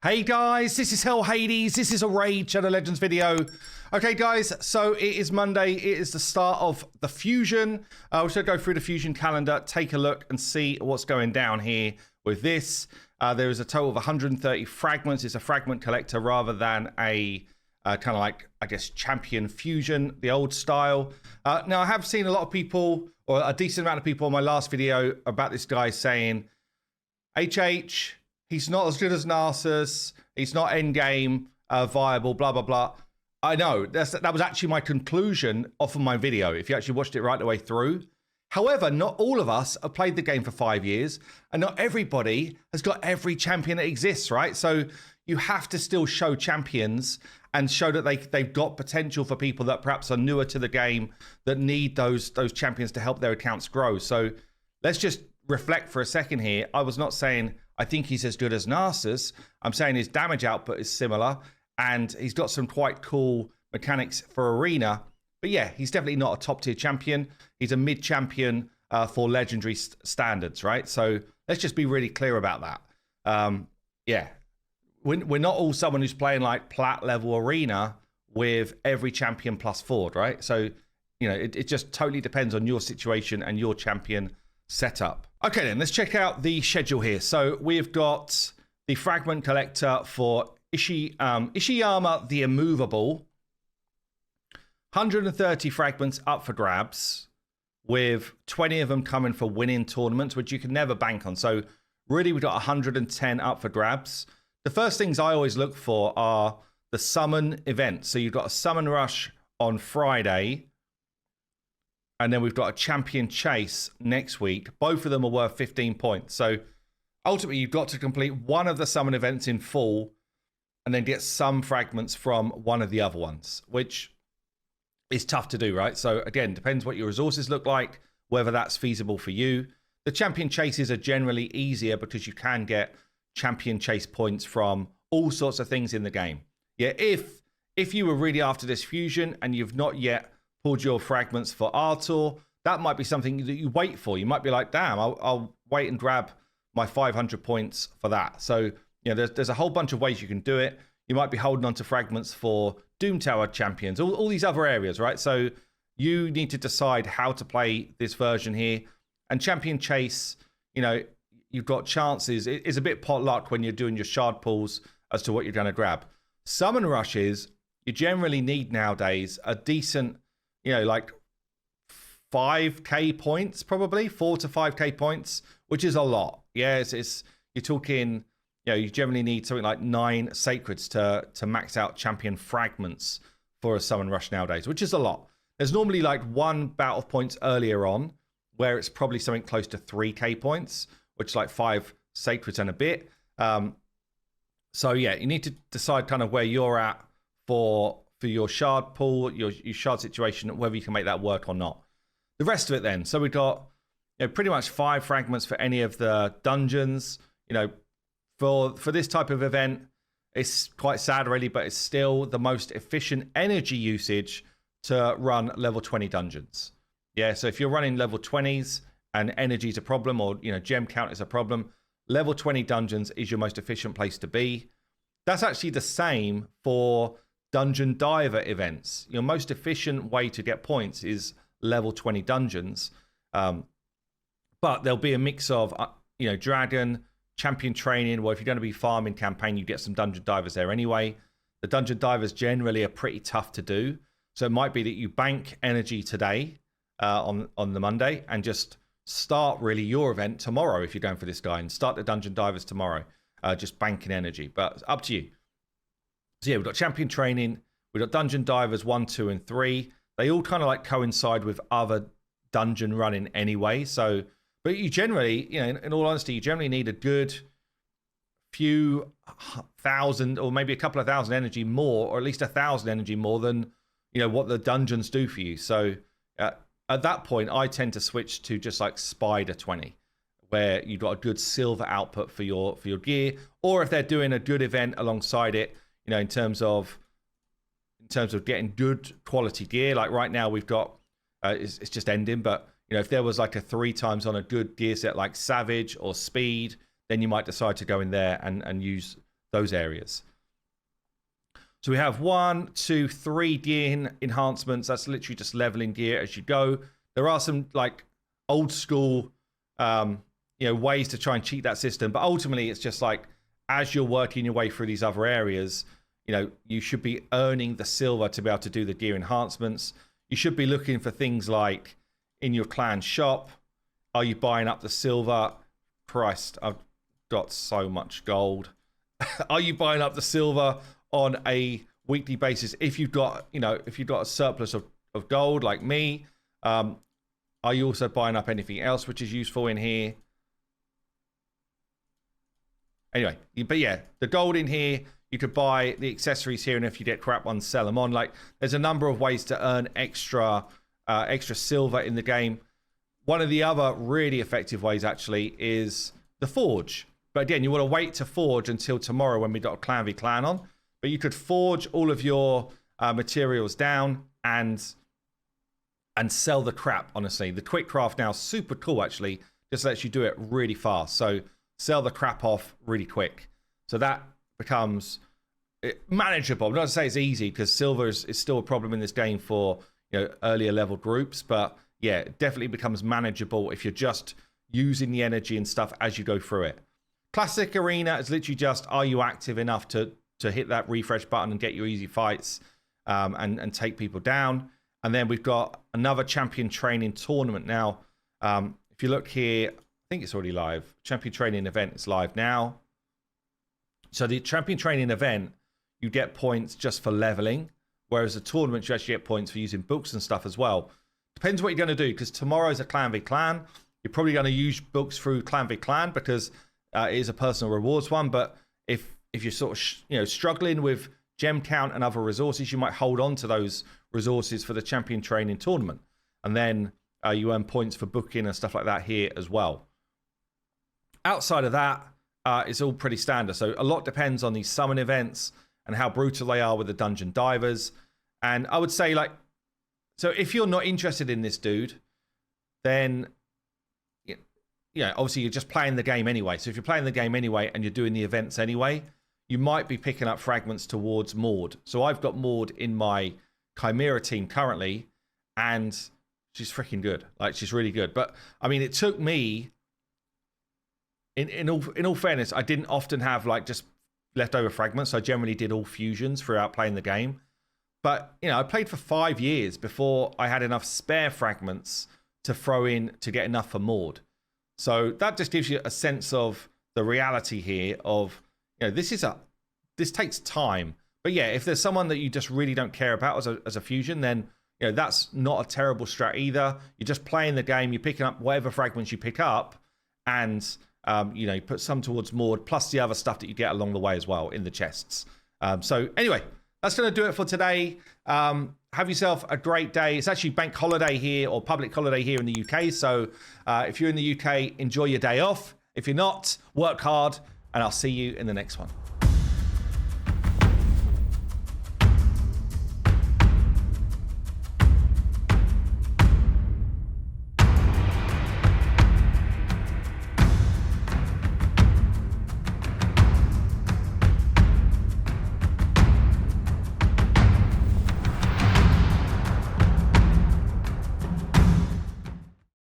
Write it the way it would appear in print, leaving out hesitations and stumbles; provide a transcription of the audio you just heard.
Hey guys, this is Hell Hades. This is a Raid Shadow Legends video. Okay guys, so it is Monday. It is the start of the Fusion. We should go through the Fusion calendar, take a look and see what's going down here with this. There is a total of 130 fragments. It's a fragment collector rather than a kind of like, I guess, champion fusion, the old style. Now I have seen a lot of people, or a decent amount of people on my last video about this guy saying, HH, he's not as good as Narcissus. He's not endgame viable, blah, blah, blah. I know, that was actually my conclusion off of my video, if you actually watched it right the way through. However, not all of us have played the game for 5 years, and not everybody has got every champion that exists, right? So you have to still show champions and show that they've got potential for people that perhaps are newer to the game that need those champions to help their accounts grow. So let's just reflect for a second here. I was not saying I think he's as good as Narcissus. I'm saying his damage output is similar, and he's got some quite cool mechanics for Arena. But yeah, he's definitely not a top-tier champion. He's a mid-champion for legendary standards, right? So let's just be really clear about that. Yeah, we're not all someone who's playing like plat-level Arena with every champion plus Ford, right? So, you know, it just totally depends on your situation and your champion setup. Okay, then let's check out the schedule here. So we've got the fragment collector for Ishiyama the Immovable. 130 fragments up for grabs, with 20 of them coming for winning tournaments, which you can never bank on. So really, we've got 110 up for grabs. The first things I always look for are the summon events. So you've got a summon rush on Friday, and then we've got a champion chase next week. Both of them are worth 15 points. So ultimately, you've got to complete one of the summon events in full and then get some fragments from one of the other ones, which is tough to do, right? So again, depends what your resources look like, whether that's feasible for you. The champion chases are generally easier because you can get champion chase points from all sorts of things in the game. Yeah, if you were really after this fusion and you've not yet pulled your fragments for Artor, that might be something that you wait for. You might be like, damn, I'll wait and grab my 500 points for that. So, you know, there's a whole bunch of ways you can do it. You might be holding on to fragments for Doom Tower champions, all these other areas, right? So you need to decide how to play this version here. And champion chase, you know, you've got chances. It is a bit pot luck when you're doing your shard pulls as to what you're going to grab. Summon rushes, you generally need nowadays a decent, you know, like 5k points, probably 4 to 5k points, which is a lot. Yeah, it's you're talking, you know, you generally need something like 9 sacreds to max out champion fragments for a summon rush nowadays, which is a lot. There's normally like one bout of points earlier on where it's probably something close to 3k points, which is like 5 sacreds and a bit. So yeah, you need to decide kind of where you're at for your shard pool, your shard situation, whether you can make that work or not. The rest of it then. So we've got, you know, pretty much 5 fragments for any of the dungeons. You know, for this type of event, it's quite sad really, but it's still the most efficient energy usage to run level 20 dungeons. Yeah, so if you're running level 20s and energy is a problem, or, you know, gem count is a problem, level 20 dungeons is your most efficient place to be. That's actually the same for dungeon diver events. Your most efficient way to get points is level 20 dungeons. But there'll be a mix of, you know, dragon, champion training, or if you're going to be farming campaign, you get some dungeon divers there anyway. The dungeon divers generally are pretty tough to do. So it might be that you bank energy today on the Monday and just start really your event tomorrow if you're going for this guy, and start the dungeon divers tomorrow, just banking energy. But it's up to you. So yeah, we've got champion training, we've got dungeon divers 1, 2, and 3. They all kind of like coincide with other dungeon running anyway. So, but you generally, you know, in all honesty, you generally need a good few thousand, or maybe a couple of thousand energy more, or at least 1,000 energy more than, you know, what the dungeons do for you. So at that point, I tend to switch to just like Spider 20, where you've got a good silver output for your gear, or if they're doing a good event alongside it, you know, in terms of getting good quality gear. Like right now we've got it's just ending, but you know, if there was like a 3 times on a good gear set like Savage or Speed, then you might decide to go in there and use those areas. So we have 1, 2, 3 gear enhancements. That's literally just leveling gear as you go. There are some like old school, ways to try and cheat that system, but ultimately it's just like as you're working your way through these other areas, you should be earning the silver to be able to do the gear enhancements. You should be looking for things like in your clan shop. Are you buying up the silver? Christ, I've got so much gold. Are you buying up the silver on a weekly basis? If you've got, a surplus of gold like me, are you also buying up anything else which is useful in here? Anyway, but yeah, the gold in here, you could buy the accessories here, and if you get crap ones, sell them on. Like, there's a number of ways to earn extra silver in the game. One of the other really effective ways, actually, is the forge. But again, you want to wait to forge until tomorrow when we got a clan v clan on. But you could forge all of your materials down and sell the crap, honestly. The quick craft now is super cool, actually. Just lets you do it really fast. So sell the crap off really quick. So that becomes manageable. I'm not to say it's easy, because silver is still a problem in this game for earlier level groups. But yeah, it definitely becomes manageable if you're just using the energy and stuff as you go through it. Classic Arena is literally just, are you active enough to hit that refresh button and get your easy fights and take people down. And then we've got another champion training tournament now. If you look here, I think it's already live. Champion training event is live now. So the champion training event, you get points just for leveling, whereas the tournament, you actually get points for using books and stuff as well. Depends what you're going to do, because tomorrow's a clan v clan. You're probably going to use books through clan v clan because it is a personal rewards one. But if you're sort of struggling with gem count and other resources, you might hold on to those resources for the champion training tournament, and then you earn points for booking and stuff like that here as well. Outside of that, it's all pretty standard. So a lot depends on these summon events and how brutal they are with the dungeon divers. And I would say, like, so if you're not interested in this dude, then obviously you're just playing the game anyway. So if you're playing the game anyway and you're doing the events anyway, you might be picking up fragments towards Maud. So I've got Maud in my Chimera team currently, and she's freaking good. Like, she's really good. But I mean, it took me, in all fairness, I didn't often have like just leftover fragments. I generally did all fusions throughout playing the game. But I played for 5 years before I had enough spare fragments to throw in to get enough for Maud. So that just gives you a sense of the reality here of, this takes time. But yeah, if there's someone that you just really don't care about as a fusion, then that's not a terrible strat either. You're just playing the game, you're picking up whatever fragments you pick up, and you put some towards Maud, plus the other stuff that you get along the way as well in the chests. So anyway, that's going to do it for today. Have yourself a great day. It's actually bank holiday here, or public holiday here in the UK. So if you're in the UK, enjoy your day off. If you're not, work hard, and I'll see you in the next one.